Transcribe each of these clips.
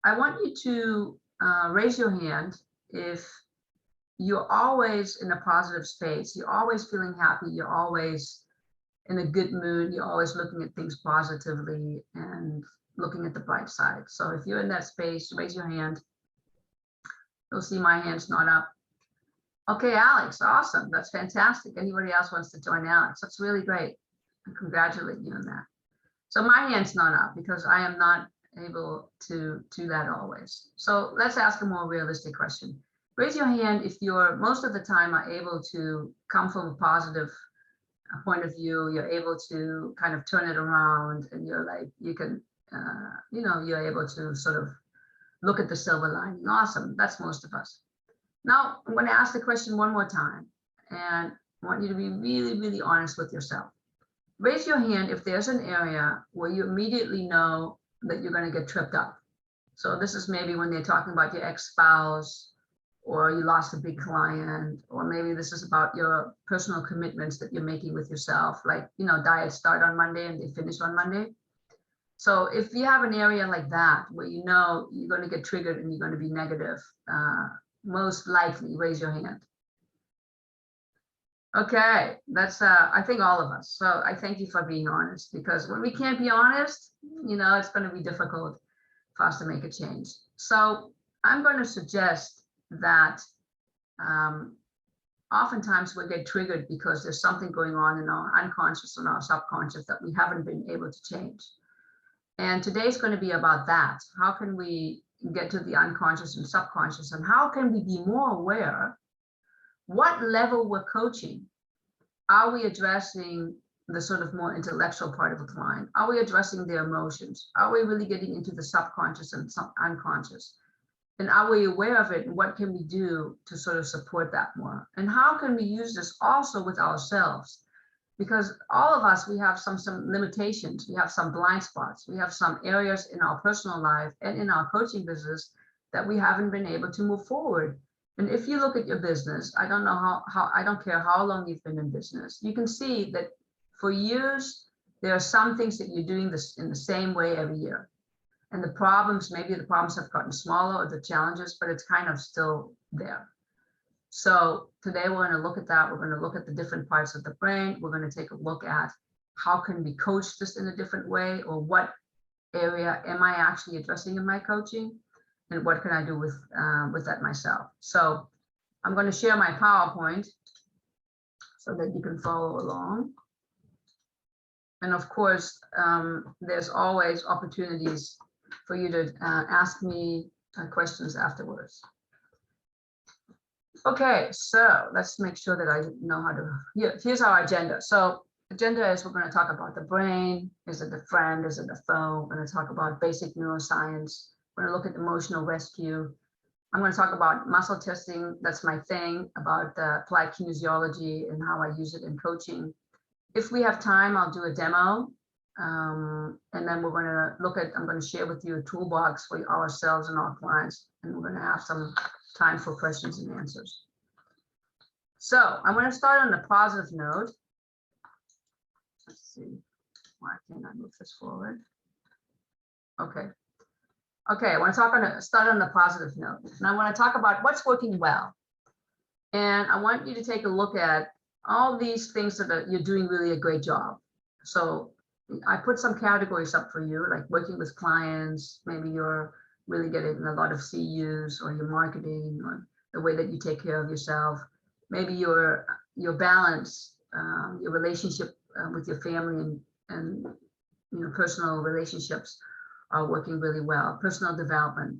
I want you to raise your hand if you're always in a positive space, you're always feeling happy, you're always in a good mood, you're always looking at things positively and looking at the bright side. So if you're in that space, raise your hand. You'll see my hand's not up. Okay, Alex, awesome. That's fantastic. Anybody else wants to join Alex? That's really great. I congratulate you on that. So my hand's not up because I am not able to do that always. So let's ask a more realistic question. Raise your hand if you're most of the time are able to come from a positive point of view, you're able to kind of turn it around, and you're like, you can, you're able to sort of look at the silver lining. Awesome. That's most of us. Now, I'm going to ask the question one more time, and I want you to be really, really honest with yourself. Raise your hand if there's an area where you immediately know that you're going to get tripped up. So this is maybe when they're talking about your ex-spouse, or you lost a big client, or maybe this is about your personal commitments that you're making with yourself, like, diets start on Monday and they finish on Monday. So if you have an area like that where you know you're going to get triggered and you're going to be negative, most likely raise your hand. Okay, that's I think all of us. So I thank you for being honest, because when we can't be honest, it's going to be difficult for us to make a change. So I'm going to suggest that oftentimes we get triggered because there's something going on in our unconscious and our subconscious that we haven't been able to change. And today's going to be about that. How can we get to the unconscious and subconscious, and how can we be more aware what level we're coaching? Are we addressing the sort of more intellectual part of the client? Are we addressing their emotions? Are we really getting into the subconscious and unconscious? And are we aware of it? And what can we do to sort of support that more? And how can we use this also with ourselves? Because all of us, we have some limitations. We have some blind spots. We have some areas in our personal life and in our coaching business that we haven't been able to move forward. And if you look at your business, I don't know I don't care how long you've been in business, you can see that for years, there are some things that you're doing this in the same way every year. And the problems, maybe the problems have gotten smaller, or the challenges, but it's kind of still there. So today we're going to look at that. We're going to look at the different parts of the brain. We're going to take a look at how can we coach this in a different way, or what area am I actually addressing in my coaching, and what can I do with that myself. So I'm going to share my PowerPoint so that you can follow along. And of course, there's always opportunities for you to ask me questions afterwards. Okay, so let's make sure that I know how to, here's our agenda. So agenda is we're going to talk about the brain. Is it a friend? Is it a foe? We're going to talk about basic neuroscience. We're going to look at emotional rescue. I'm going to talk about muscle testing. That's my thing, about applied kinesiology and how I use it in coaching. If we have time, I'll do a demo. And then we're going to look at, I'm going to share with you a toolbox for ourselves and our clients. And we're going to have some time for questions and answers. So I'm going to start on a positive note. Let's see, why can't I move this forward? Okay. Okay, I want to start on the positive note. And I want to talk about what's working well. And I want you to take a look at all these things that you're doing really a great job. So I put some categories up for you, like working with clients. Maybe you're really getting a lot of CUs, or your marketing, or the way that you take care of yourself. Maybe your balance, your relationship with your family and personal relationships are working really well. Personal development.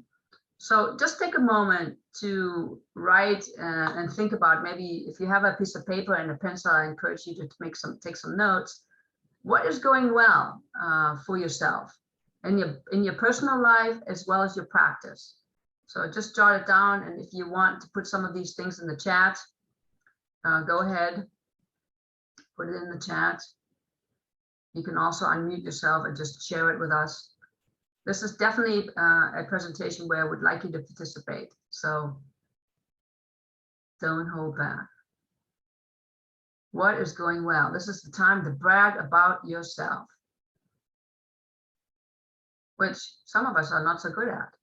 So just take a moment to write and think about, maybe if you have a piece of paper and a pencil, I encourage you to take some notes. What is going well for yourself in your personal life as well as your practice? So just jot it down, and if you want to put some of these things in the chat, go ahead, put it in the chat. You can also unmute yourself and just share it with us. This is definitely a presentation where I would like you to participate, so don't hold back. What is going well? This is the time to brag about yourself, which some of us are not so good at.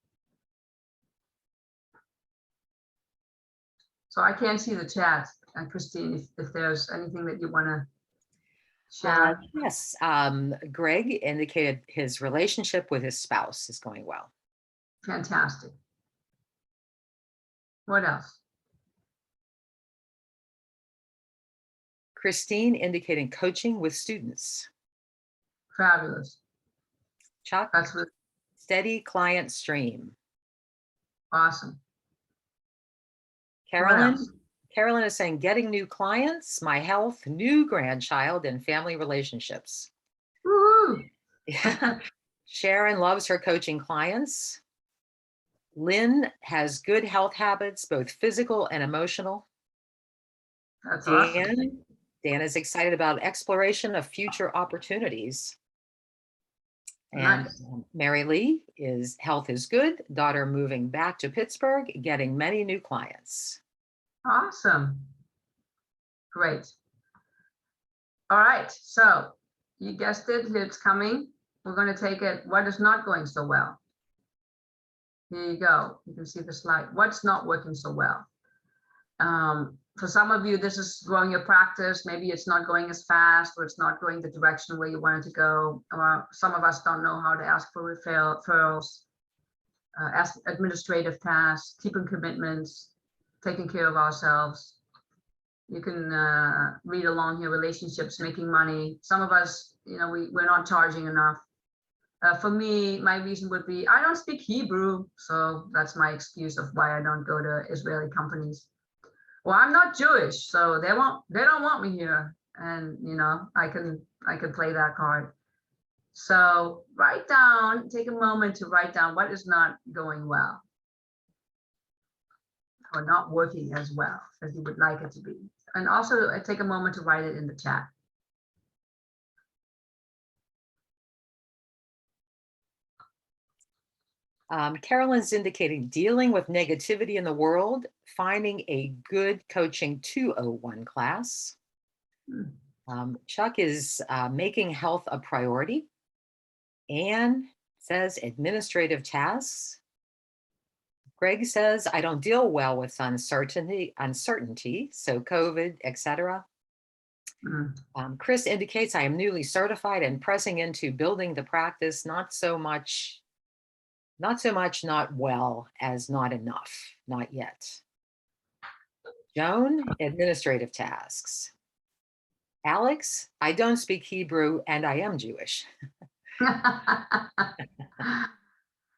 So I can't see the chat, Christine, if there's anything that you want to share. Yes, Greg indicated his relationship with his spouse is going well. Fantastic. What else? Christine indicating coaching with students. Fabulous. Chuck, That's really steady client stream. awesome. Carolyn is saying getting new clients, my health, new grandchild, and family relationships. Woohoo! Yeah. Sharon loves her coaching clients. Lynn has good health habits, both physical and emotional. That's awesome. Dan is excited about exploration of future opportunities. And Nice. Mary Lee is health is good, daughter moving back to Pittsburgh, getting many new clients. Awesome. Great. All right. So you guessed it. It's coming. We're going to take it. What is not going so well? Here you go. You can see the slide. What's not working so well? For some of you, this is growing your practice. Maybe it's not going as fast, or it's not going the direction where you want it to go. Or some of us don't know how to ask for referrals, ask administrative tasks, keeping commitments, taking care of ourselves. You can read along here, relationships, making money. Some of us, we're not charging enough. For me, my reason would be, I don't speak Hebrew. So that's my excuse of why I don't go to Israeli companies. Well, I'm not Jewish, so they don't want me here. And, I can play that card. So take a moment to write down what is not going well, or not working as well as you would like it to be. And also take a moment to write it in the chat. Carolyn's indicating dealing with negativity in the world, finding a good coaching 201 class. Chuck is making health a priority. Anne says administrative tasks. Greg says, I don't deal well with uncertainty, so COVID, etc. Chris indicates I am newly certified and pressing into building the practice, not so much not well as not enough, not yet. Joan, administrative tasks. Alex, I don't speak Hebrew and I am Jewish.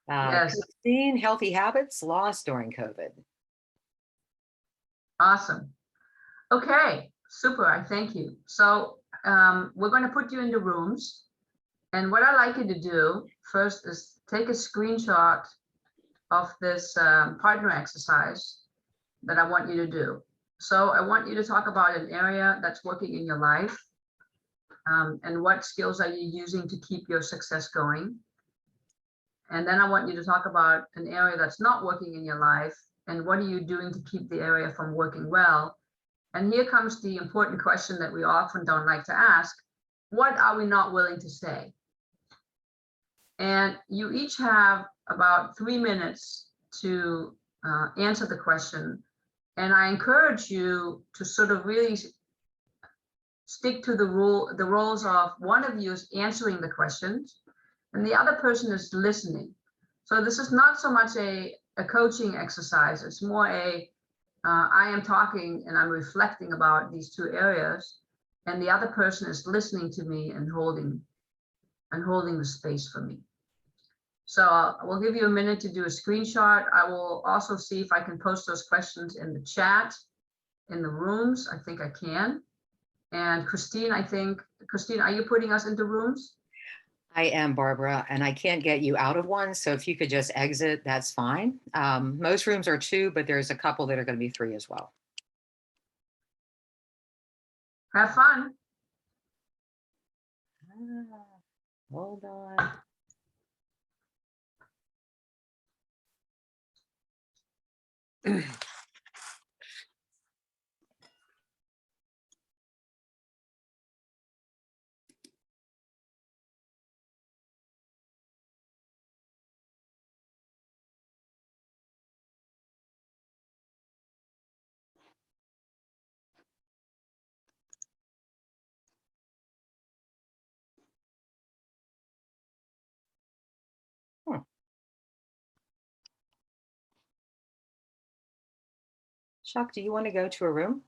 Yes. Christine, healthy habits lost during COVID. Awesome. Okay, super. I thank you. So we're going to put you into rooms. And what I'd like you to do first is take a screenshot of this partner exercise that I want you to do. So I want you to talk about an area that's working in your life, and what skills are you using to keep your success going. And then I want you to talk about an area that's not working in your life, and what are you doing to keep the area from working well. And here comes the important question that we often don't like to ask. What are we not willing to say? And you each have about 3 minutes to answer the question. And I encourage you to sort of really stick to the roles of one of you is answering the questions and the other person is listening. So this is not so much a coaching exercise. It's more I am talking and I'm reflecting about these two areas, and the other person is listening to me and holding the space for me. So we'll give you a minute to do a screenshot. I will also see if I can post those questions in the chat, in the rooms. I think I can. And Christine, are you putting us into rooms? I am, Barbara, and I can't get you out of one. So if you could just exit, that's fine. Most rooms are 2, but there's a couple that are going to be 3 as well. Have fun. Hold on. Chuck, do you want to go to a room?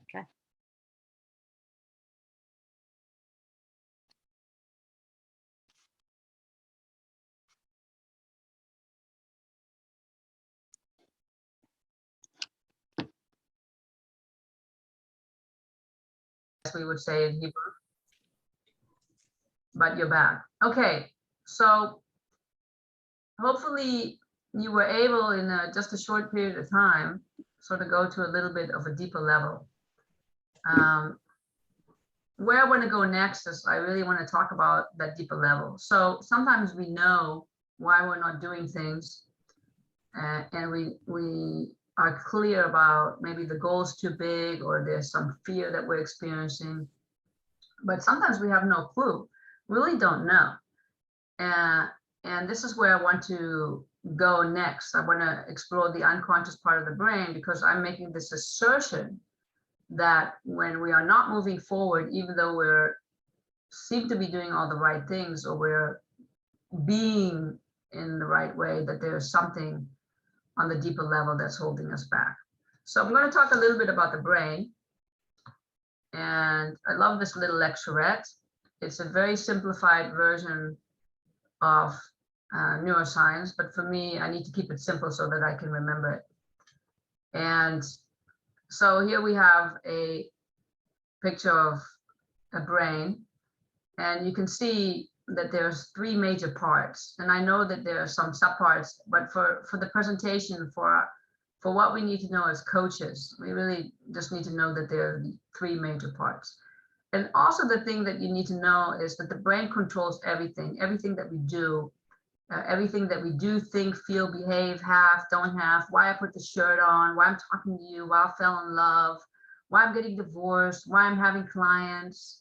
Okay. We would say in Hebrew, but you're back. Okay, so hopefully you were able in just a short period of time sort of go to a little bit of a deeper level. Where I want to go next is I really want to talk about that deeper level. So sometimes we know why we're not doing things, and we are clear about maybe the goal's too big or there's some fear that we're experiencing, but sometimes we have no clue, really don't know. And this is where I want to go next. I want to explore the unconscious part of the brain, because I'm making this assertion that when we are not moving forward, even though we're seem to be doing all the right things or we're being in the right way, that there's something on the deeper level that's holding us back. So I'm going to talk a little bit about the brain. And I love this little lecturette. It's a very simplified version of neuroscience, but for me, I need to keep it simple so that I can remember it. And so here we have a picture of a brain, and you can see that there's three major parts. And I know that there are some subparts, but for the presentation, for what we need to know as coaches, we really just need to know that there are three major parts. And also the thing that you need to know is that the brain controls everything that we do. Everything that we do, think, feel, behave, have, don't have, why I put the shirt on, why I'm talking to you, why I fell in love, why I'm getting divorced, why I'm having clients,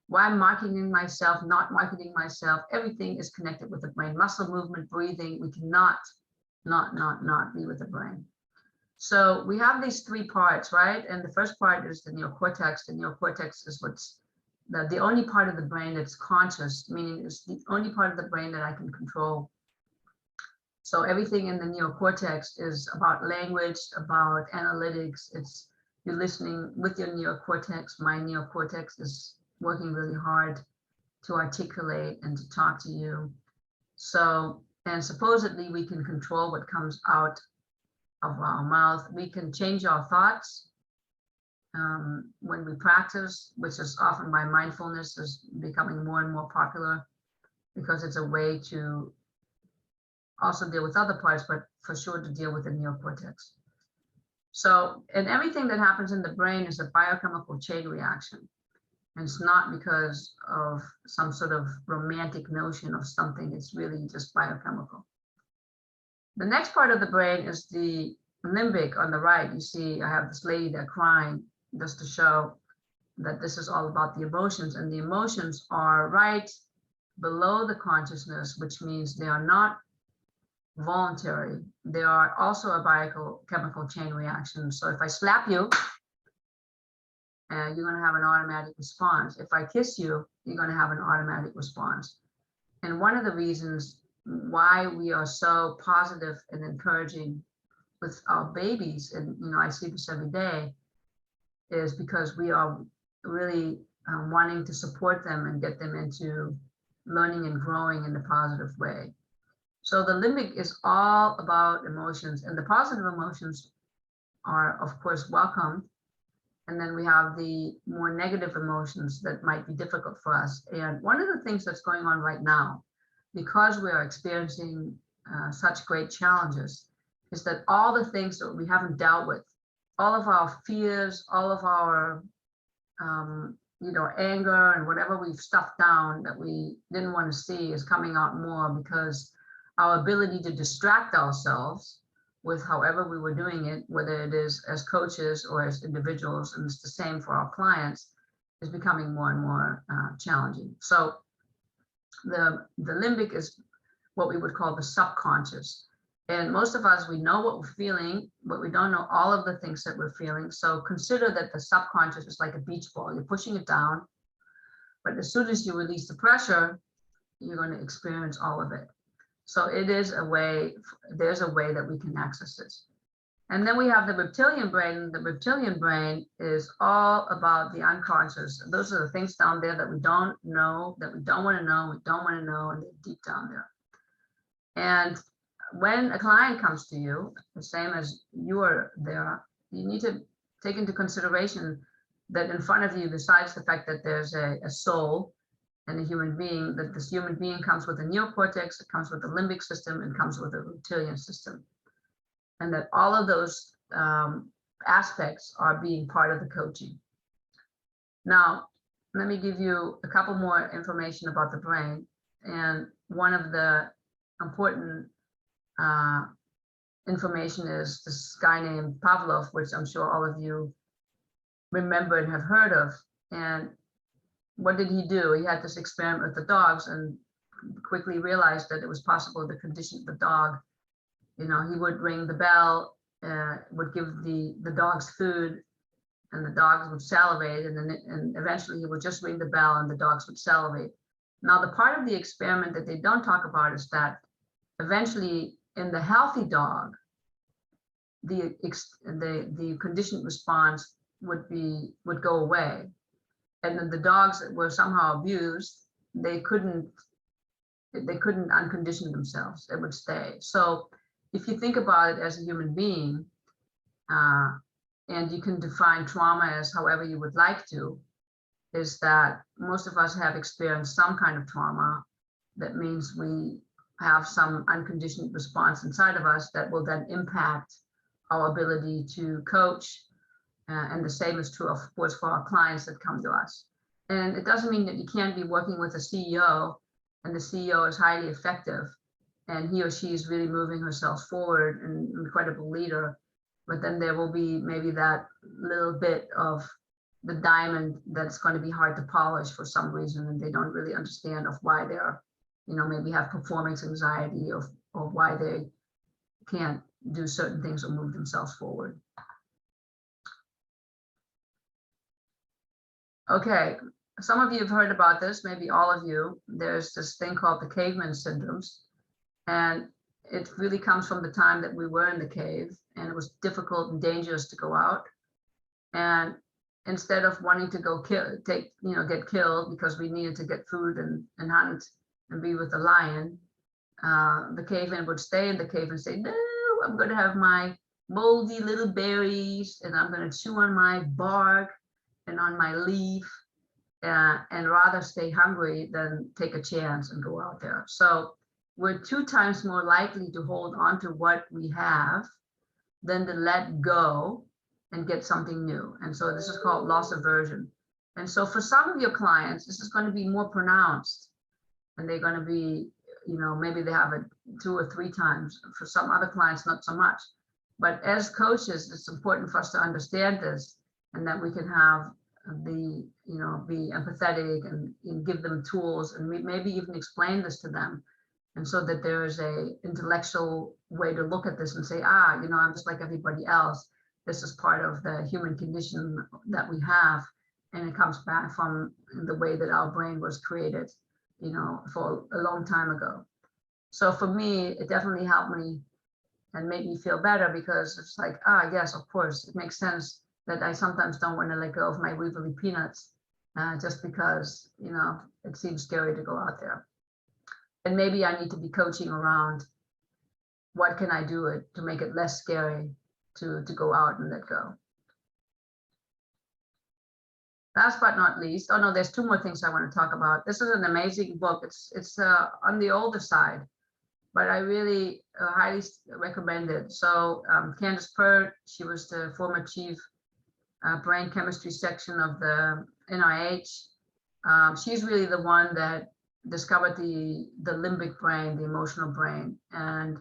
why I'm marketing myself, not marketing myself. Everything is connected with the brain. Muscle movement, breathing, we cannot not be with the brain. So we have these three parts, right? And the first part is the neocortex. The neocortex is what's the only part of the brain that's conscious, meaning it's the only part of the brain that I can control. So everything in the neocortex is about language, about analytics. It's you're listening with your neocortex. My neocortex is working really hard to articulate and to talk to you. So, and supposedly we can control what comes out of our mouth. We can change our thoughts when we practice, which is often why mindfulness is becoming more and more popular, because it's a way to also deal with other parts, but for sure to deal with the neocortex. So, and everything that happens in the brain is a biochemical chain reaction. And it's not because of some sort of romantic notion of something, it's really just biochemical. The next part of the brain is the limbic on the right. You see, I have this lady there crying, just to show that this is all about the emotions, and the emotions are right below the consciousness, which means they are not voluntary. They are also a biochemical chain reaction. So if I slap you, you're going to have an automatic response. If I kiss you, you're going to have an automatic response. And one of the reasons why we are so positive and encouraging with our babies, and I see this every day, is because we are really wanting to support them and get them into learning and growing in a positive way. So the limbic is all about emotions, and the positive emotions are, of course, welcome. And then we have the more negative emotions that might be difficult for us. And one of the things that's going on right now, because we are experiencing such great challenges, is that all the things that we haven't dealt with, all of our fears, all of our anger and whatever we've stuffed down that we didn't want to see is coming out more, because our ability to distract ourselves with however we were doing it, whether it is as coaches or as individuals, and it's the same for our clients, is becoming more and more challenging. So the limbic is what we would call the subconscious. And most of us, we know what we're feeling, but we don't know all of the things that we're feeling. So consider that the subconscious is like a beach ball. You're pushing it down, but as soon as you release the pressure, you're going to experience all of it. So it is a way, there's a way that we can access it. And then we have the reptilian brain. The reptilian brain is all about the unconscious. Those are the things down there that we don't know, that we don't want to know, and they're deep down there. And when a client comes to you, the same as you are there, you need to take into consideration that in front of you, besides the fact that there's a soul and a human being, that this human being comes with a neocortex, it comes with the limbic system, and comes with a reptilian system. And that all of those aspects are being part of the coaching. Now, let me give you a couple more information about the brain. And one of the important information is this guy named Pavlov, which I'm sure all of you remember and have heard of. And what did he do? He had this experiment with the dogs and quickly realized that it was possible to condition the dog. You know, he would ring the bell, would give the dogs food, and the dogs would salivate, and eventually he would just ring the bell and the dogs would salivate. Now, the part of the experiment that they don't talk about is that eventually in the healthy dog, the conditioned response would go away. And then the dogs that were somehow abused, they couldn't uncondition themselves. It would stay. So if you think about it as a human being, and you can define trauma as however you would like to, is that most of us have experienced some kind of trauma. That means we have some unconditioned response inside of us that will then impact our ability to coach. And the same is true, of course, for our clients that come to us. And it doesn't mean that you can't be working with a CEO and the CEO is highly effective and he or she is really moving herself forward and an incredible leader. But then there will be maybe that little bit of the diamond that's going to be hard to polish for some reason, and they don't really understand of why they're, maybe have performance anxiety or why they can't do certain things or move themselves forward. Okay, some of you have heard about this, maybe all of you. There's this thing called the caveman syndromes, and it really comes from the time that we were in the cave and it was difficult and dangerous to go out. And instead of wanting to go get killed because we needed to get food and hunt and be with the lion, the caveman would stay in the cave and say, no, I'm going to have my moldy little berries and I'm going to chew on my bark and on my leaf, and rather stay hungry than take a chance and go out there. So we're 2 times more likely to hold on to what we have than to let go and get something new. And so this is called loss aversion. And so for some of your clients, this is going to be more pronounced, and they're going to be, maybe they have it 2 or 3 times. For some other clients, not so much. But as coaches, it's important for us to understand this, and that we can have be empathetic and give them tools, and maybe even explain this to them. And so that there is a intellectual way to look at this and say, I'm just like everybody else. This is part of the human condition that we have. And it comes back from the way that our brain was created, for a long time ago. So for me, it definitely helped me and made me feel better, because it's like, yes, of course, it makes sense that I sometimes don't want to let go of my Weevilly peanuts just because, it seems scary to go out there. And maybe I need to be coaching around what can I do to make it less scary to go out and let go. Last but not least, there's 2 more things I want to talk about. This is an amazing book. It's on the older side, but I really highly recommend it. So Candace Pert, she was the former chief brain chemistry section of the NIH. She's really the one that discovered the limbic brain, the emotional brain, and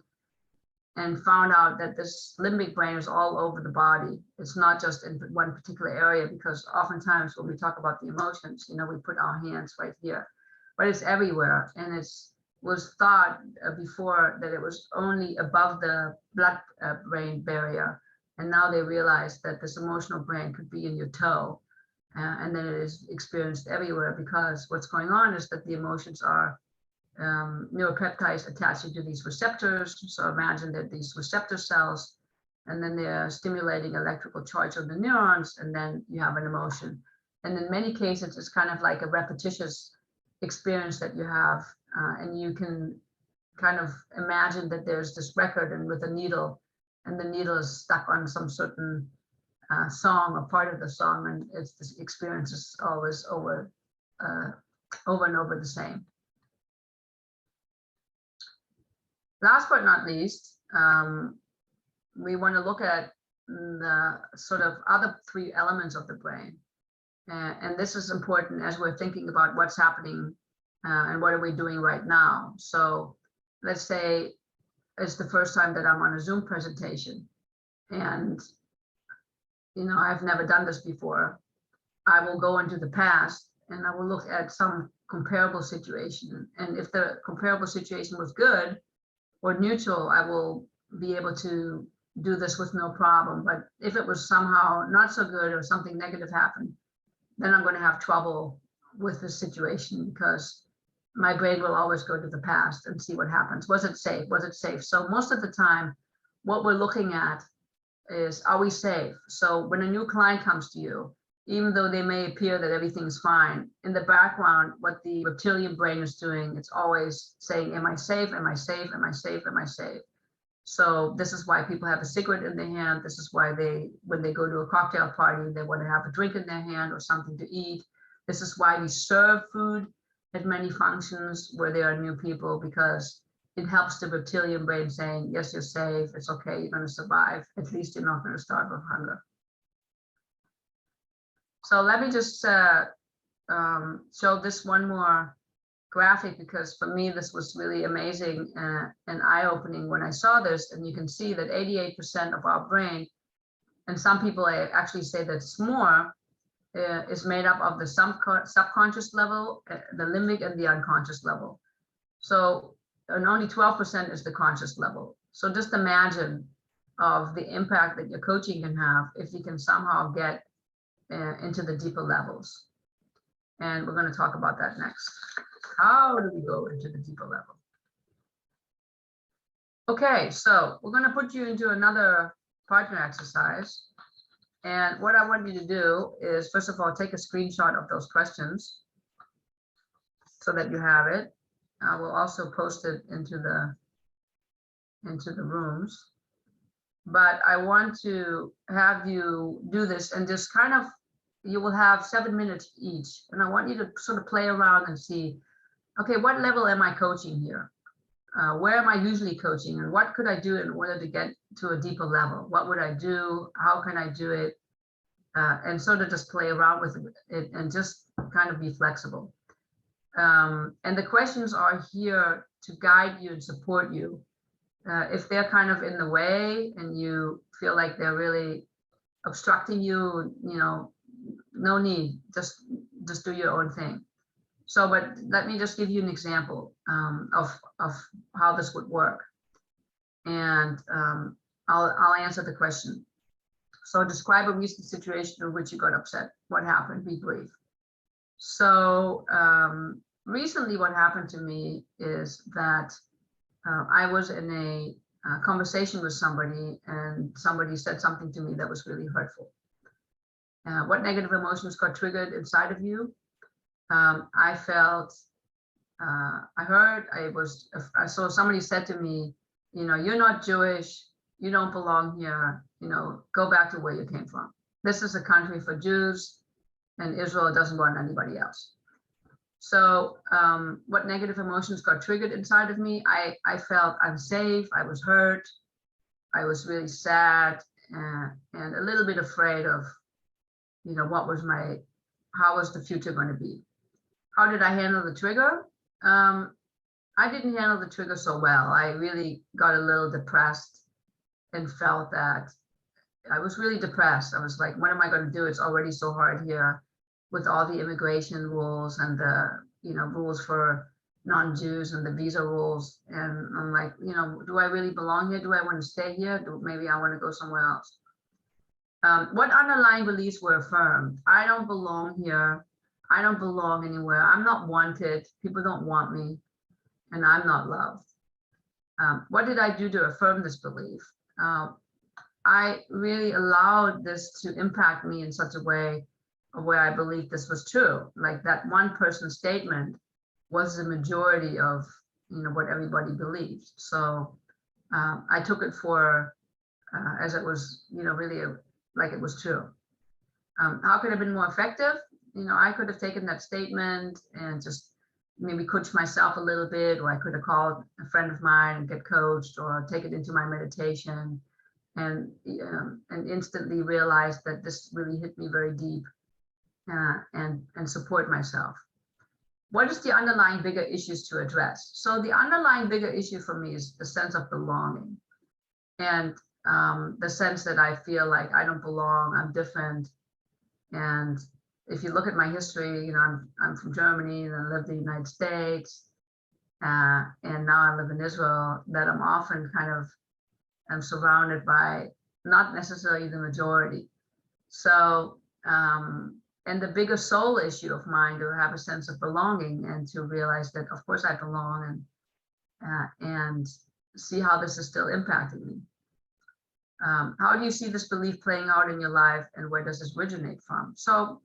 found out that this limbic brain is all over the body. It's not just in one particular area, because oftentimes when we talk about the emotions, we put our hands right here, but it's everywhere, and it's was thought before that it was only above the blood-brain barrier. And now they realize that this emotional brain could be in your toe. And then it is experienced everywhere, because what's going on is that the emotions are neuropeptides attaching to these receptors. So imagine that these receptor cells, and then they're stimulating electrical charge on the neurons, and then you have an emotion. And in many cases, it's kind of like a repetitious experience that you have, and you can kind of imagine that there's this record and with a needle, and the needle is stuck on some certain song or part of the song, and it's this experience is always over and over the same. Last but not least, we want to look at the sort of other three elements of the brain. And this is important as we're thinking about what's happening and what are we doing right now. So let's say it's the first time that I'm on a Zoom presentation, and I've never done this before. I will go into the past and I will look at some comparable situation. And if the comparable situation was good or neutral, I will be able to do this with no problem. But if it was somehow not so good or something negative happened, then I'm going to have trouble with this situation, because my brain will always go to the past and see what happens. Was it safe? Was it safe? So most of the time, what we're looking at is, are we safe? So when a new client comes to you, even though they may appear that everything's fine, in the background, what the reptilian brain is doing, it's always saying, am I safe? Am I safe? Am I safe? Am I safe? So this is why people have a cigarette in their hand. This is why when they go to a cocktail party, they want to have a drink in their hand or something to eat. This is why we serve food at many functions where there are new people, because it helps the reptilian brain saying, yes, you're safe. It's okay. You're going to survive. At least you're not going to starve of hunger. So let me just show this one more graphic, because for me, this was really amazing and eye-opening when I saw this. And you can see that 88% of our brain, and some people actually say that it's more, is made up of the subconscious level, the limbic, and the unconscious level. So, and only 12% is the conscious level. So just imagine of the impact that your coaching can have if you can somehow get into the deeper levels. And we're going to talk about that next. How do we go into the deeper level? Okay, so we're going to put you into another partner exercise. And what I want you to do is, first of all, take a screenshot of those questions so that you have it. I will also post it into the rooms. But I want to have you do this and just kind of, you will have 7 minutes each. And I want you to sort of play around and see, okay, what level am I coaching here? Where am I usually coaching, and what could I do in order to get to a deeper level? What would I do? How can I do it? And sort of just play around with it and just kind of be flexible. And the questions are here to guide you and support you. If they're kind of in the way and you feel like they're really obstructing you, no need, just do your own thing. So, but let me just give you an example of how this would work. And I'll answer the question. So describe a recent situation in which you got upset. What happened? Be brief. So recently what happened to me is that I was in a conversation with somebody, and somebody said something to me that was really hurtful. What negative emotions got triggered inside of you? I felt, I heard, I saw somebody said to me, you're not Jewish, you don't belong here, go back to where you came from. This is a country for Jews, and Israel doesn't want anybody else. So what negative emotions got triggered inside of me? I felt unsafe, I was hurt, I was really sad, and a little bit afraid of, how was the future going to be? How did I handle the trigger? I didn't handle the trigger so well. I really got a little depressed and felt that I was really depressed. I was like, what am I going to do? It's already so hard here with all the immigration rules and the, rules for non-Jews and the visa rules. And I'm like, you know, do I really belong here? Do I want to stay here? Maybe I want to go somewhere else. What underlying beliefs were affirmed? I don't belong here. I don't belong anywhere. I'm not wanted. People don't want me, and I'm not loved. What did I do to affirm this belief? I really allowed this to impact me in such a way where I believed this was true. Like that one person's statement was the majority of, you know, what everybody believed. So I took it for as it was, you know, really like it was true. How could it have been more effective? You know, I could have taken that statement and just maybe coach myself a little bit, or I could have called a friend of mine and get coached, or take it into my meditation and instantly realize that this really hit me very deep, and support myself. What is the underlying bigger issues to address? So the underlying bigger issue for me is the sense of belonging, and the sense that I feel like I don't belong, I'm different. And if you look at my history, you know, I'm from Germany, and I lived in the United States, and now I live in Israel, that I'm often kind of am surrounded by not necessarily the majority. So, and the bigger soul issue of mine, to have a sense of belonging and to realize that of course I belong, and see how this is still impacting me. How do you see this belief playing out in your life, and where does this originate from? So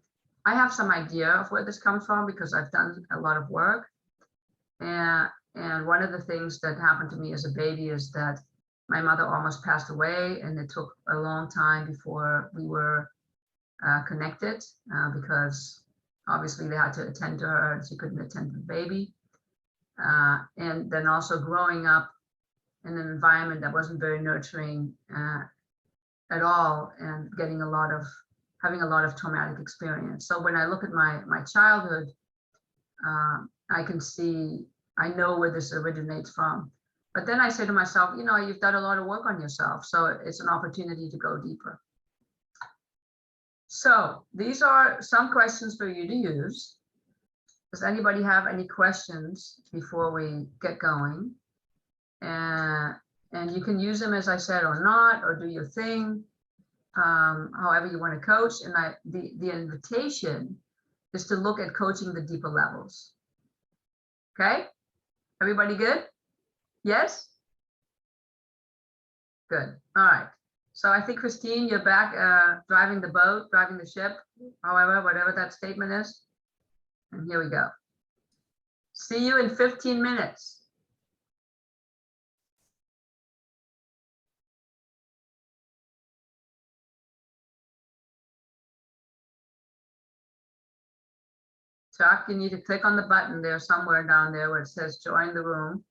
I have some idea of where this comes from because I've done a lot of work. And one of the things that happened to me as a baby is that my mother almost passed away, and it took a long time before we were connected, because obviously they had to attend to her and she couldn't attend to the baby. And then also growing up in an environment that wasn't very nurturing at all, and having a lot of traumatic experience. So when I look at my childhood, I can see, I know where this originates from. But then I say to myself, you know, you've done a lot of work on yourself, so it's an opportunity to go deeper. So these are some questions for you to use. Does anybody have any questions before we get going? And you can use them, as I said, or not, or do your thing, however you want to coach. And the invitation is to look at coaching the deeper levels. Okay, everybody good? Yes? Good. All right. So I think, Christine, you're back driving the boat, driving the ship, however, whatever that statement is. And here we go. See you in 15 minutes. Chuck, you need to click on the button there somewhere down there where it says join the room.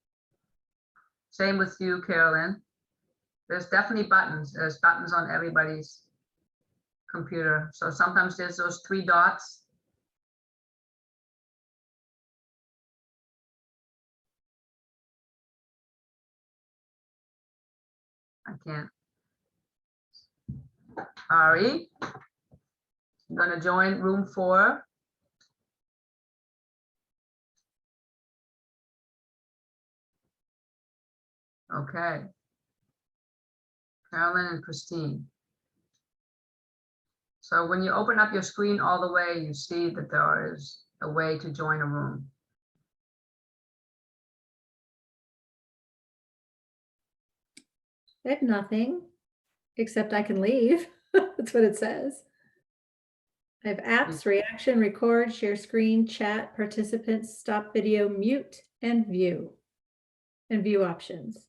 Same with you, Carolyn. There's definitely buttons. There's buttons on everybody's computer. So sometimes there's those 3 dots. I can't. Ari, I'm going to join room 4. Okay. Carolyn and Christine. So when you open up your screen all the way, you see that there is a way to join a room. I have nothing, except I can leave. That's what it says. I have apps, reaction, record, share screen, chat, participants, stop video, mute, and view options.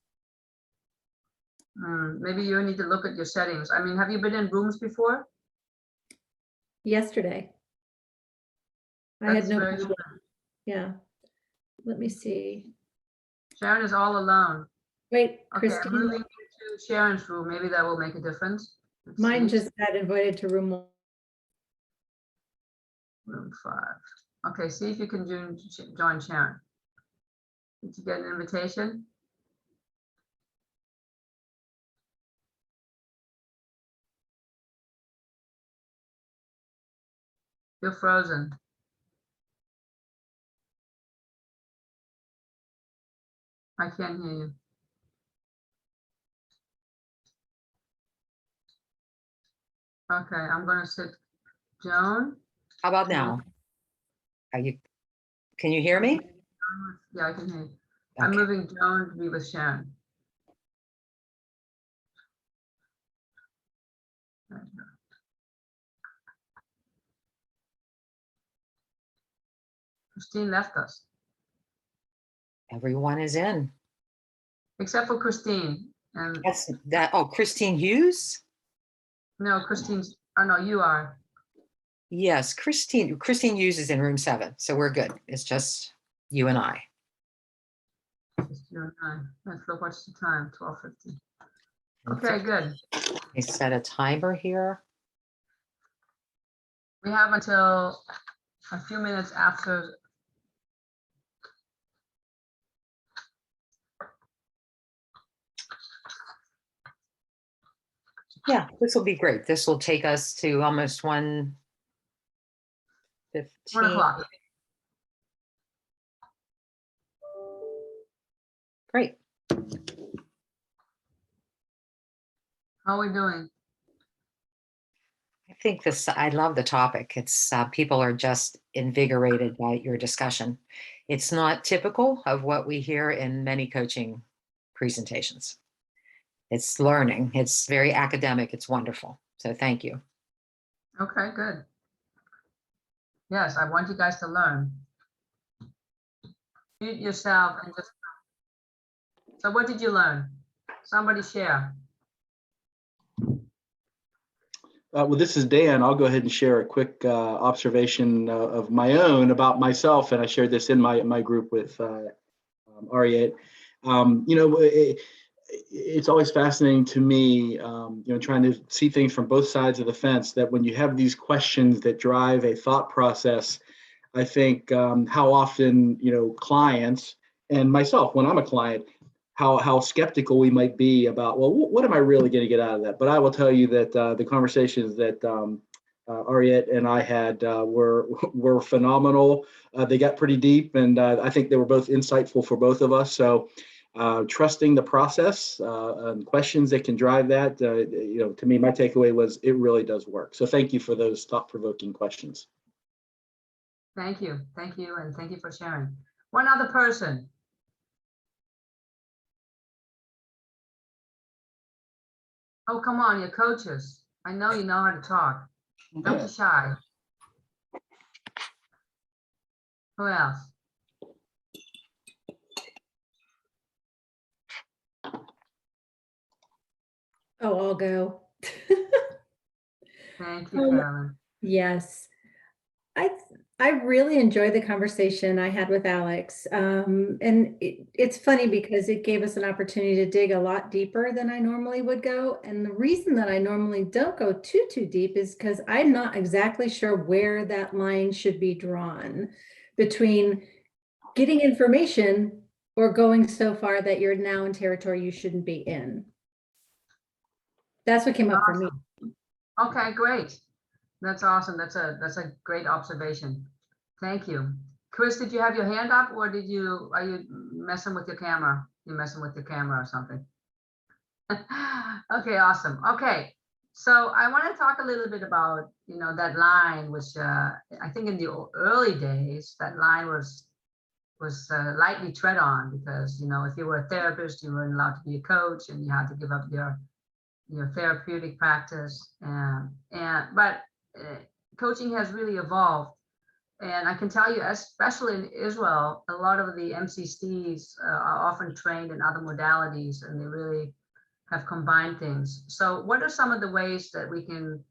Maybe you need to look at your settings. I mean, have you been in rooms before? Yesterday. I That's had no very problem. Yeah. Let me see. Sharon is all alone. Wait, Okay, Christine. I'm moving into Sharon's room. Maybe that will make a difference. Let's Mine see. just got invited to room 1. Room 5. Okay, see if you can join Sharon. Did you get an invitation? You're frozen. I can't hear you. Okay, I'm gonna sit Joan. How about now? Can you hear me? Yeah, I can hear you. I'm Okay. moving Joan to be with Sharon. Right here. Christine left us, Everyone is in. except for Christine. And That's that. Oh, Christine Hughes? no, Christine's, oh no, you are. Yes, Christine Hughes is in room 7. So we're good. It's just you and I. It's you and I. Let's look, what's the time? 12:50. Okay, good. I set a timer here. We have until a few minutes after. Yeah, this will be great. This will take us to almost 1:15. 1 o'clock. Great. How are we doing? I think I love the topic. It's people are just invigorated by your discussion. It's not typical of what we hear in many coaching presentations. It's learning. It's very academic. It's wonderful. So thank you. Okay, good. Yes, I want you guys to learn. Mute yourself and just. So what did you learn? Somebody share. Well, this is Dan. I'll go ahead and share a quick observation of my own about myself, and I shared this in my group with Ariette. It's always fascinating to me, trying to see things from both sides of the fence, that when you have these questions that drive a thought process, I think how often, clients and myself, when I'm a client, how skeptical we might be about, well, what am I really going to get out of that? But I will tell you that the conversations that Ariette and I had were phenomenal. They got pretty deep, and I think they were both insightful for both of us. So trusting the process and questions that can drive that, to me, my takeaway was it really does work. So thank you for those thought-provoking questions. Thank you, and thank you for sharing. One other person. Oh, come on, you're coaches. I know you know how to talk. Don't be shy. Who else? Oh, I'll go. Thank you, Carolyn. Yes. I really enjoyed the conversation I had with Alex. And it's funny because it gave us an opportunity to dig a lot deeper than I normally would go. And the reason that I normally don't go too deep is because I'm not exactly sure where that line should be drawn between getting information or going so far that you're now in territory you shouldn't be in. That's what came up for me. Okay, great. That's awesome. That's a great observation. Thank you. Chris, did you have your hand up, or are you messing with your camera? You're messing with your camera or something. Okay, awesome. Okay, so I want to talk a little bit about, that line, which I think in the early days, that line was lightly tread on, because, if you were a therapist, you weren't allowed to be a coach, and you had to give up your therapeutic practice. But coaching has really evolved. And I can tell you, especially in Israel, a lot of the MCCs are often trained in other modalities, and they really have combined things. So what are some of the ways that we can,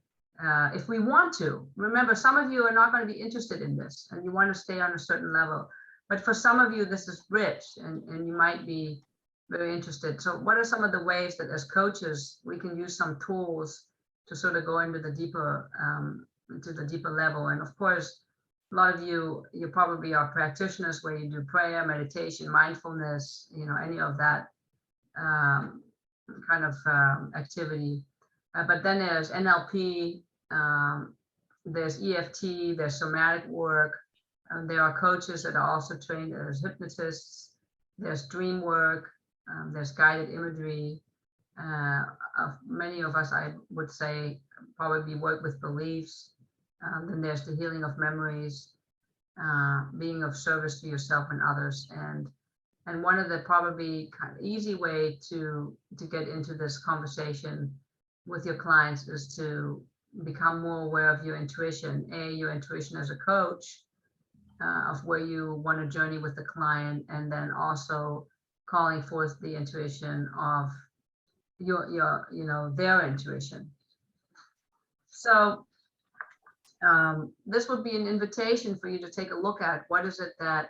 if we want to, remember, some of you are not going to be interested in this and you want to stay on a certain level, but for some of you, this is rich and you might be very interested. So what are some of the ways that as coaches, we can use some tools to sort of go into the deeper level? And of course, a lot of you probably are practitioners where you do prayer, meditation, mindfulness, any of that kind of activity. But then there's NLP, there's EFT, there's somatic work. There are coaches that are also trained as hypnotists. there's dream work, there's guided imagery. Many of us, I would say, probably work with beliefs. Then there's the healing of memories, being of service to yourself and others. And one of the probably kind of easy way to get into this conversation with your clients is to become more aware of your intuition. Your intuition as a coach, of where you want to journey with the client, and then also calling forth the intuition of their intuition. So this would be an invitation for you to take a look at what is it that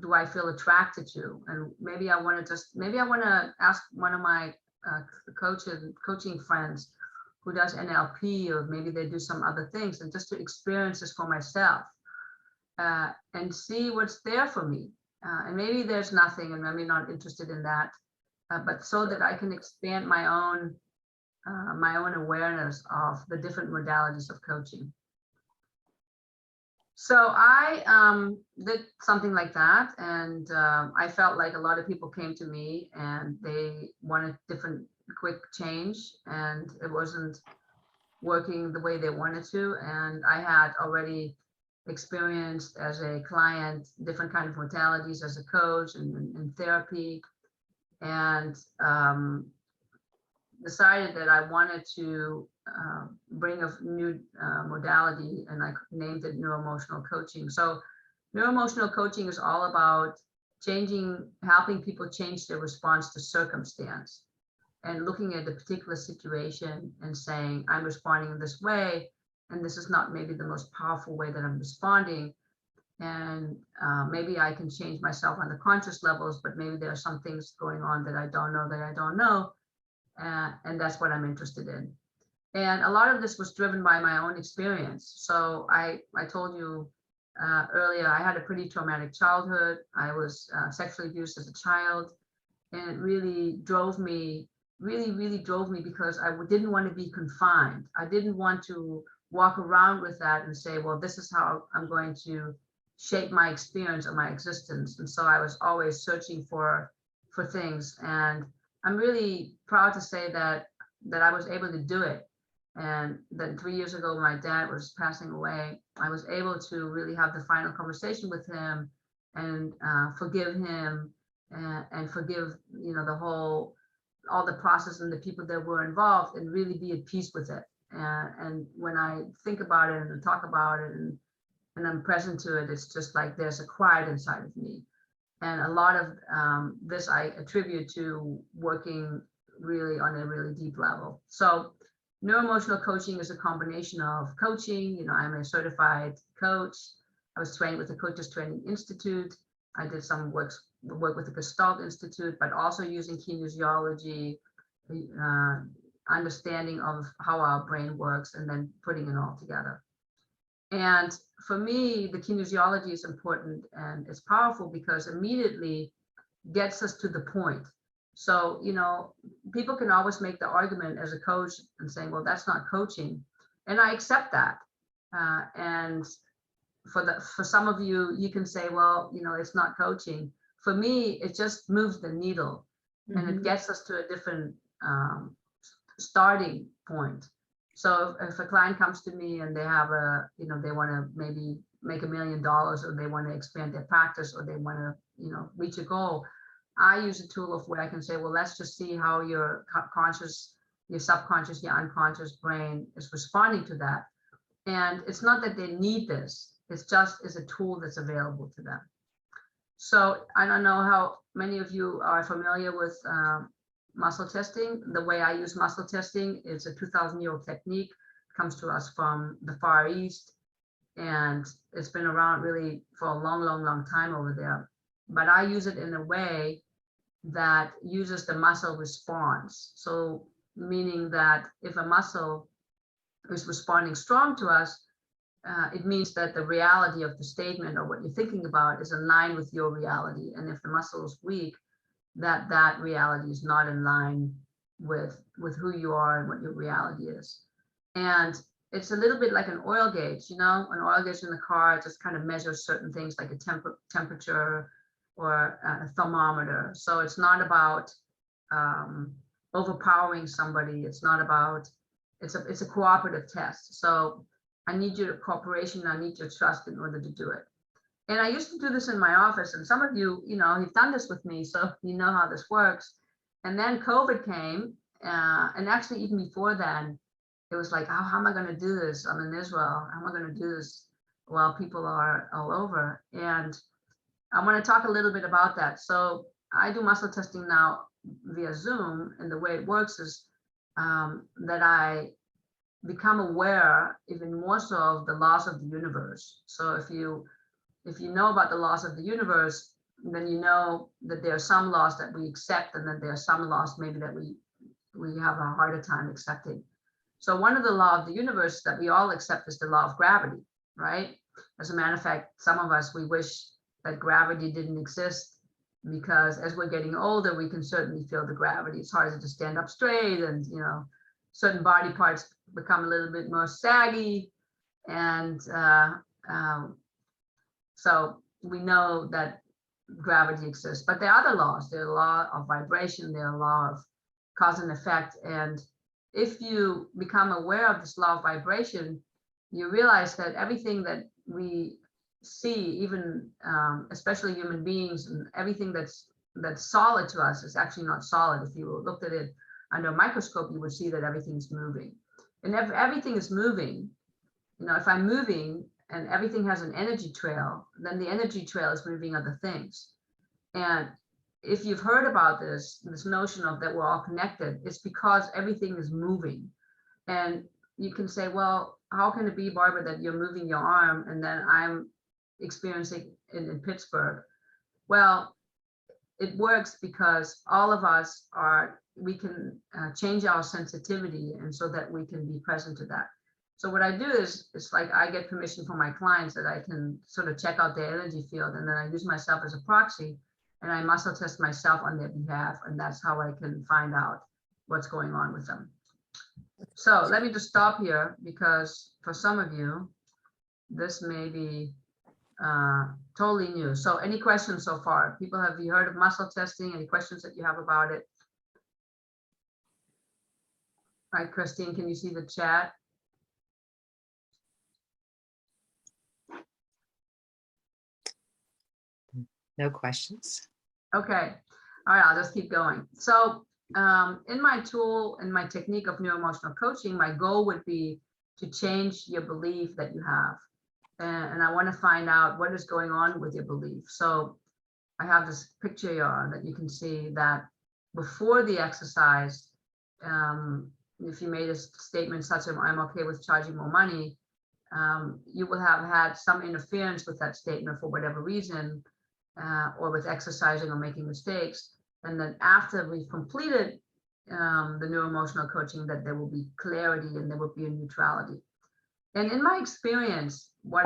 do I feel attracted to, and maybe I want to ask one of my coaching friends who does NLP, or maybe they do some other things, and just to experience this for myself and see what's there for me. And maybe there's nothing, and I'm not interested in that, but so that I can expand my own awareness of the different modalities of coaching. So I did something like that, and I felt like a lot of people came to me and they wanted different quick change, and it wasn't working the way they wanted to. And I had already experienced as a client different kind of modalities as a coach and therapy, and decided that I wanted to bring a new modality, and I named it neuroemotional coaching. So neuroemotional coaching is all about helping people change their response to circumstance, and looking at the particular situation and saying, I'm responding in this way, and this is not maybe the most powerful way that I'm responding. And maybe I can change myself on the conscious levels, but maybe there are some things going on that I don't know. And that's what I'm interested in. And a lot of this was driven by my own experience. So I told you earlier, I had a pretty traumatic childhood. I was sexually abused as a child, and it really drove me because I didn't want to be confined. I didn't want to walk around with that and say, well, this is how I'm going to shape my experience or my existence. And so I was always searching for things. And I'm really proud to say that I was able to do it. And then 3 years ago, my dad was passing away. I was able to really have the final conversation with him and forgive him and forgive, all the process and the people that were involved, and really be at peace with it. And when I think about it and talk about it and I'm present to it, it's just like there's a quiet inside of me. And a lot of this I attribute to working really on a really deep level. So neuroemotional coaching is a combination of coaching. I'm a certified coach. I was trained with the Coaches Training Institute. I did some work with the Gestalt Institute, but also using kinesiology, understanding of how our brain works, and then putting it all together. And for me, the kinesiology is important and it's powerful because immediately gets us to the point. So, people can always make the argument as a coach and saying, well, that's not coaching. And I accept that. And for some of you, you can say, well, it's not coaching. For me, it just moves the needle, and it gets us to a different starting point. So if a client comes to me and they have they want to maybe make $1 million, or they want to expand their practice, or they want to, reach a goal, I use a tool of where I can say, well, let's just see how your conscious, your subconscious, your unconscious brain is responding to that. And it's not that they need this, it's just is a tool that's available to them. So I don't know how many of you are familiar with muscle testing. The way I use muscle testing is a 2,000-year-old technique. It comes to us from the Far East, and it's been around really for a long time over there. But I use it in a way that uses the muscle response. So meaning that if a muscle is responding strong to us, it means that the reality of the statement or what you're thinking about is in line with your reality. And if the muscle is weak, that reality is not in line with who you are and what your reality is. And it's a little bit like an oil gauge, an oil gauge in the car just kind of measures certain things like a temperature, or a thermometer. So it's not about overpowering somebody. It's not about, it's a cooperative test. So I need your cooperation, I need your trust in order to do it. And I used to do this in my office, and some of you, you've done this with me, so you know how this works. And then COVID came, and actually even before then, it was like, how am I going to do this? I'm in Israel. How am I going to do this while people are all over? And I want to talk a little bit about that. So I do muscle testing now via Zoom, and the way it works is that I become aware even more so of the laws of the universe. So if you know about the laws of the universe, then you know that there are some laws that we accept, and that there are some laws maybe that we have a harder time accepting. So one of the laws of the universe that we all accept is the law of gravity, right? As a matter of fact, some of us, we wish that gravity didn't exist, because as we're getting older, we can certainly feel the gravity. It's harder to stand up straight, and certain body parts become a little bit more saggy, and so we know that gravity exists. But there are other laws. There are a law of vibration, there are a law of cause and effect. And if you become aware of this law of vibration, you realize that everything that we see, even especially human beings, and everything that's solid to us is actually not solid. If you looked at it under a microscope, you would see that everything's moving. And if everything is moving, if I'm moving and everything has an energy trail, then the energy trail is moving other things. And if you've heard about this notion of that we're all connected, it's because everything is moving. And you can say, well, how can it be, Barbara, that you're moving your arm and then I'm experiencing it in Pittsburgh? Well, it works because all of us we can change our sensitivity, and so that we can be present to that. So what I do is, it's like I get permission from my clients that I can sort of check out their energy field, and then I use myself as a proxy, and I muscle test myself on their behalf, and that's how I can find out what's going on with them. So let me just stop here, because for some of you, this may be totally new. So any questions so far? People, have you heard of muscle testing? Any questions that you have about it? All right, Christine, can you see the chat? No questions. Okay. All right, I'll just keep going. So in my tool, in my technique of neuroemotional coaching, my goal would be to change your belief that you have. And I want to find out what is going on with your belief. So I have this picture here that you can see that before the exercise, if you made a statement such as, I'm okay with charging more money, you will have had some interference with that statement for whatever reason, or with exercising or making mistakes. And then after we've completed the neuroemotional coaching, that there will be clarity and there will be a neutrality. And in my experience, what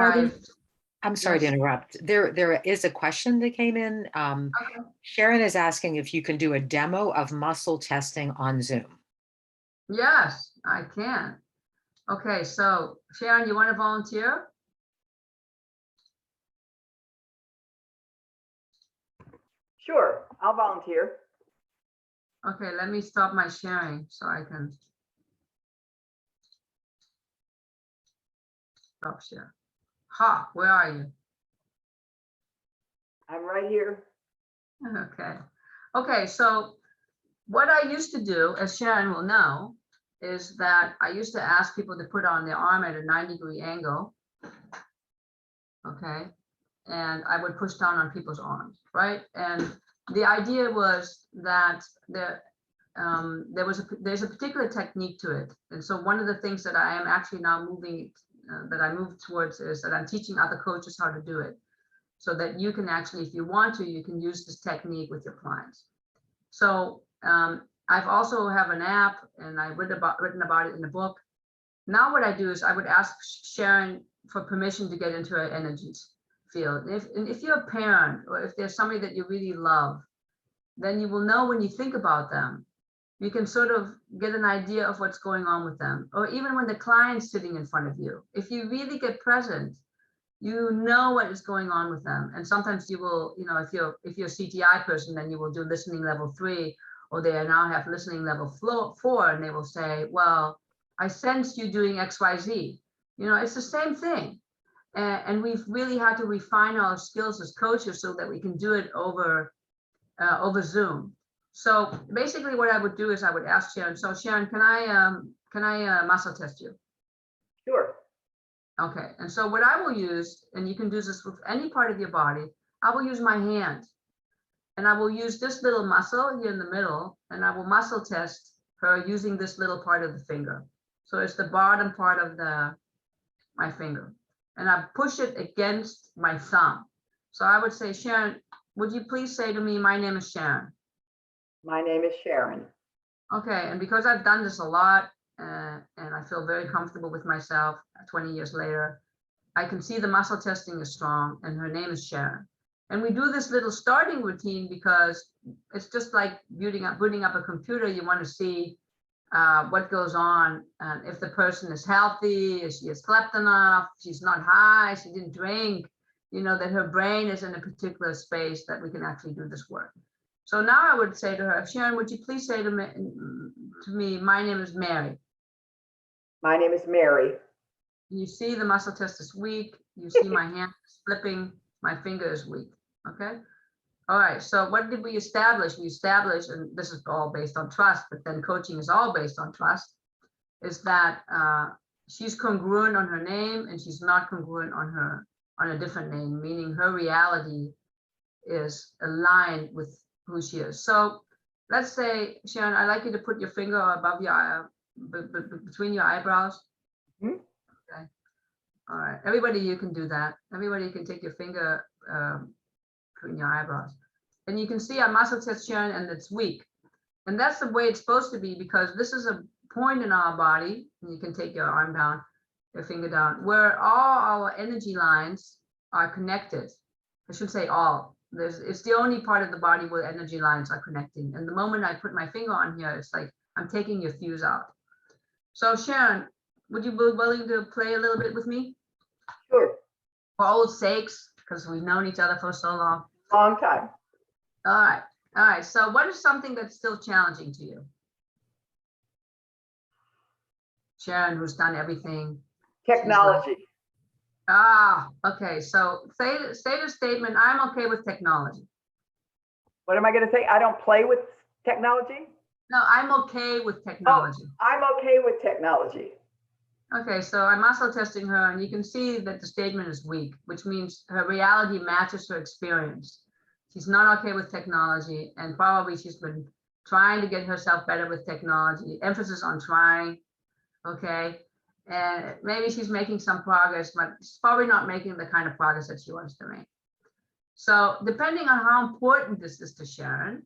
I'm sorry to interrupt. There is a question that came in. Okay. Sharon is asking if you can do a demo of muscle testing on Zoom. Yes, I can. Okay, so Sharon, you want to volunteer? Sure, I'll volunteer. Okay, let me stop my sharing so I can stop share. Ha, where are you? I'm right here. Okay. Okay, so what I used to do, as Sharon will know, is that I used to ask people to put on their arm at a 90-degree angle. Okay. And I would push down on people's arms, right? And the idea was that there's a particular technique to it. And so one of the things that I am actually now moving, that I move towards, is that I'm teaching other coaches how to do it, so that you can actually, if you want to, you can use this technique with your clients. So I've also have an app, and I've written about it in the book. Now what I do is I would ask Sharon for permission to get into her energies field. If you're a parent, or if there's somebody that you really love, then you will know when you think about them, you can sort of get an idea of what's going on with them. Or even when the client's sitting in front of you, if you really get present, you know what is going on with them. And sometimes you will, if you're a CTI person, then you will do listening level 3, or they now have listening level 4, and they will say, well, I sense you doing XYZ. It's the same thing. And we've really had to refine our skills as coaches so that we can do it over Zoom. So basically what I would do is I would ask Sharon, so Sharon, can I muscle test you? Sure. Okay, and so what I will use, and you can do this with any part of your body, I will use my hand. And I will use this little muscle here in the middle, and I will muscle test her using this little part of the finger. So it's the bottom part of my finger. And I push it against my thumb. So I would say, Sharon, would you please say to me, my name is Sharon? My name is Sharon. Okay, and because I've done this a lot, and I feel very comfortable with myself 20 years later, I can see the muscle testing is strong, and her name is Sharon. And we do this little starting routine because it's just like booting up a computer. You want to see what goes on, if the person is healthy, if she has slept enough, she's not high, she didn't drink, that her brain is in a particular space that we can actually do this work. So now I would say to her, Sharon, would you please say to me, my name is Mary? My name is Mary. You see the muscle test is weak. You see my hand flipping, my finger is weak. Okay. All right. So what did we establish? We established, and this is all based on trust, but then coaching is all based on trust, is that she's congruent on her name and she's not congruent on a different name, meaning her reality is aligned with who she is. So let's say, Sharon, I'd like you to put your finger above your eye, between your eyebrows. Mm-hmm. Okay. All right. Everybody, you can do that. Everybody can take your finger between your eyebrows. And you can see our muscle test, Sharon, and it's weak. And that's the way it's supposed to be, because this is a point in our body, and you can take your arm down, your finger down, where all our energy lines are connected. I should say all. It's the only part of the body where energy lines are connecting. And the moment I put my finger on here, it's like I'm taking your fuse out. So Sharon, would you be willing to play a little bit with me? Sure. For old sakes, because we've known each other for so long. Long time. All right. All right. So what is something that's still challenging to you? Sharon, who's done everything. Technology. Okay. So say the statement, I'm okay with technology. What am I going to say? I don't play with technology? No, I'm okay with technology. Oh, I'm okay with technology. Okay, so I'm muscle testing her, and you can see that the statement is weak, which means her reality matches her experience. She's not okay with technology, and probably she's been trying to get herself better with technology, emphasis on trying, okay? And maybe she's making some progress, but she's probably not making the kind of progress that she wants to make. So depending on how important this is to Sharon,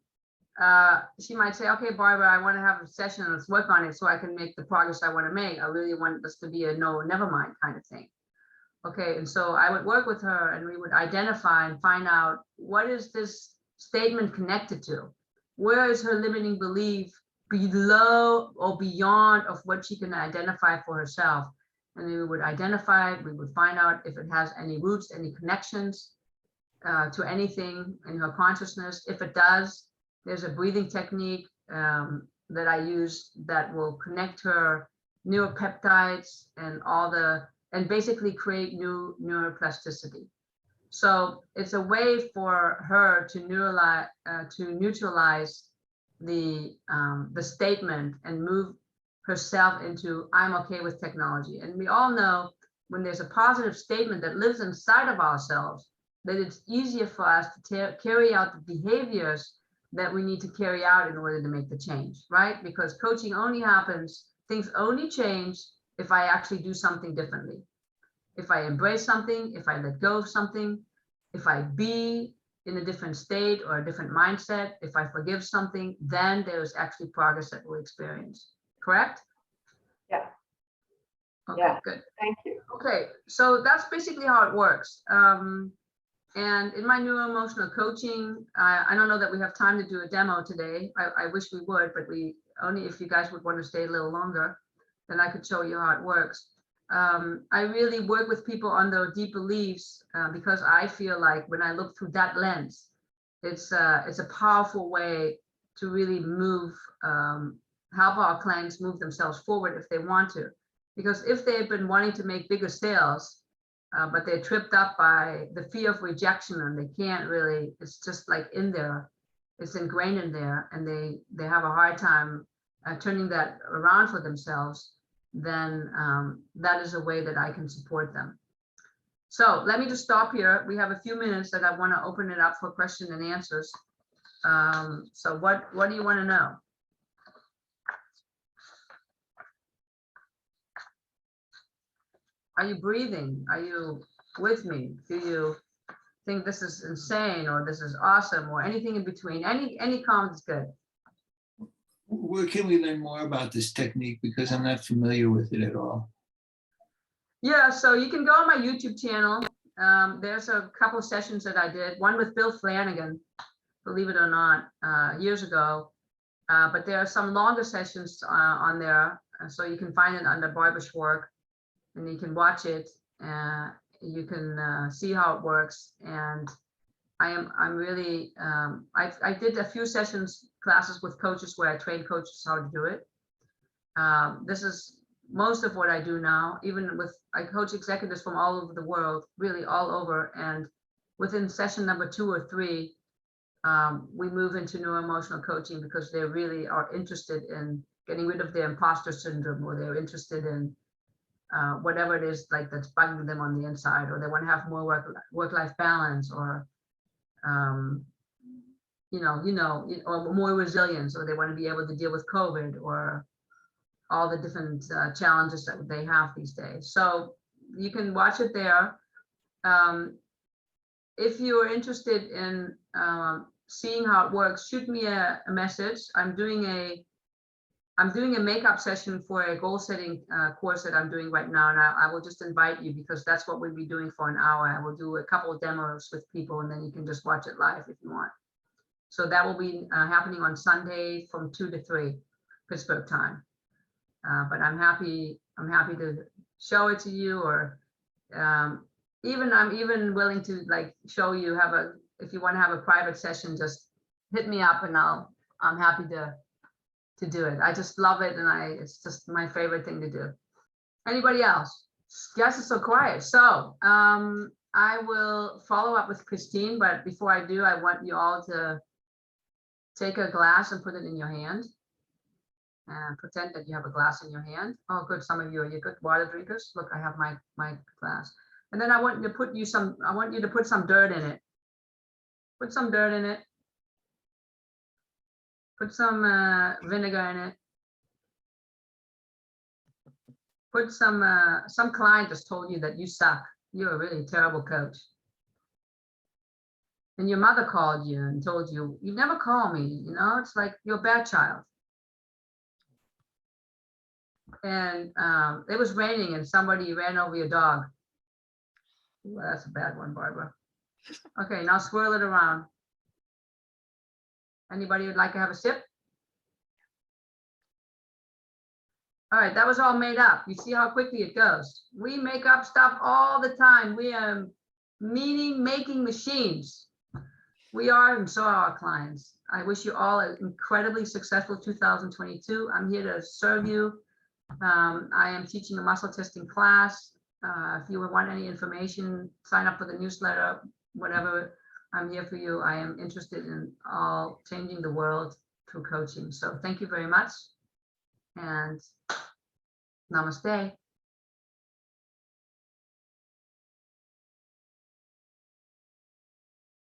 she might say, okay, Barbara, I want to have a session and let's work on it so I can make the progress I want to make. I really want this to be a no, never mind kind of thing. Okay, and so I would work with her and we would identify and find out, what is this statement connected to? Where is her limiting belief below or beyond of what she can identify for herself? And we would identify it, we would find out if it has any roots, any connections to anything in her consciousness. If it does, there's a breathing technique that I use that will connect her neuropeptides and basically create new neuroplasticity. So it's a way for her to neutralize the statement and move herself into, I'm okay with technology. And we all know when there's a positive statement that lives inside of ourselves, that it's easier for us to carry out the behaviors that we need to carry out in order to make the change, right? Because coaching only happens, things only change if I actually do something differently. If I embrace something, if I let go of something, if I be in a different state or a different mindset, if I forgive something, then there's actually progress that we'll experience. Correct? Yeah. Okay, yeah. Good. Thank you. Okay, so that's basically how it works. And in my neuroemotional coaching, I don't know that we have time to do a demo today. I wish we would, but we only if you guys would want to stay a little longer, then I could show you how it works. I really work with people on their deep beliefs because I feel like when I look through that lens, it's a powerful way to really move, help our clients move themselves forward if they want to. Because if they've been wanting to make bigger sales, but they're tripped up by the fear of rejection and they can't really, it's just like in there, it's ingrained in there, and they have a hard time turning that around for themselves, then that is a way that I can support them. So let me just stop here. We have a few minutes that I want to open it up for question and answers. So what do you want to know? Are you breathing? Are you with me? Do you think this is insane or this is awesome or anything in between? Any comment is good. Where can we learn more about this technique? Because I'm not familiar with it at all. Yeah, so you can go on my YouTube channel. There's a couple of sessions that I did, one with Bill Flanagan, believe it or not, years ago. But there are some longer sessions on there. So you can find it under Barbara Schwark, and you can watch it. You can see how it works. And I'm really, I did a few classes with coaches where I train coaches how to do it. This is most of what I do now, even with, I coach executives from all over the world, really all over. And within session number 2 or 3, we move into neuroemotional coaching because they really are interested in getting rid of their imposter syndrome, or they're interested in whatever it is like that's bugging them on the inside, or they want to have more work-life balance, or or more resilience, or they want to be able to deal with COVID, or all the different challenges that they have these days. So you can watch it there. If you are interested in seeing how it works, shoot me a message. I'm doing a makeup session for a goal setting course that I'm doing right now, and I will just invite you because that's what we'll be doing for an hour. I will do a couple of demos with people, and then you can just watch it live if you want. So that will be happening on Sunday from 2 to 3 Pittsburgh time. But I'm happy to show it to you, or I'm even willing to like show you, if you want to have a private session, just hit me up and I'm happy to do it. I just love it, and it's just my favorite thing to do. Anybody else? Guys, it's so quiet. So I will follow up with Christine, but before I do, I want you all to take a glass and put it in your hand. And pretend that you have a glass in your hand. Oh, good. Some of you are good water drinkers. Look, I have my glass. And then I want you to put some dirt in it. Put some dirt in it. Put some vinegar in it. Put some client just told you that you suck. You're a really terrible coach. And your mother called you and told you, you never call me, it's like you're a bad child. And it was raining and somebody ran over your dog. Well, that's a bad one, Barbara. Okay, now swirl it around. Anybody would like to have a sip? All right, that was all made up. You see how quickly it goes. We make up stuff all the time. We are meaning-making machines. We are, and so are our clients. I wish you all an incredibly successful 2022. I'm here to serve you. I am teaching a muscle testing class. If you want any information, sign up for the newsletter, whatever. I'm here for you. I am interested in all changing the world through coaching. So thank you very much. And namaste.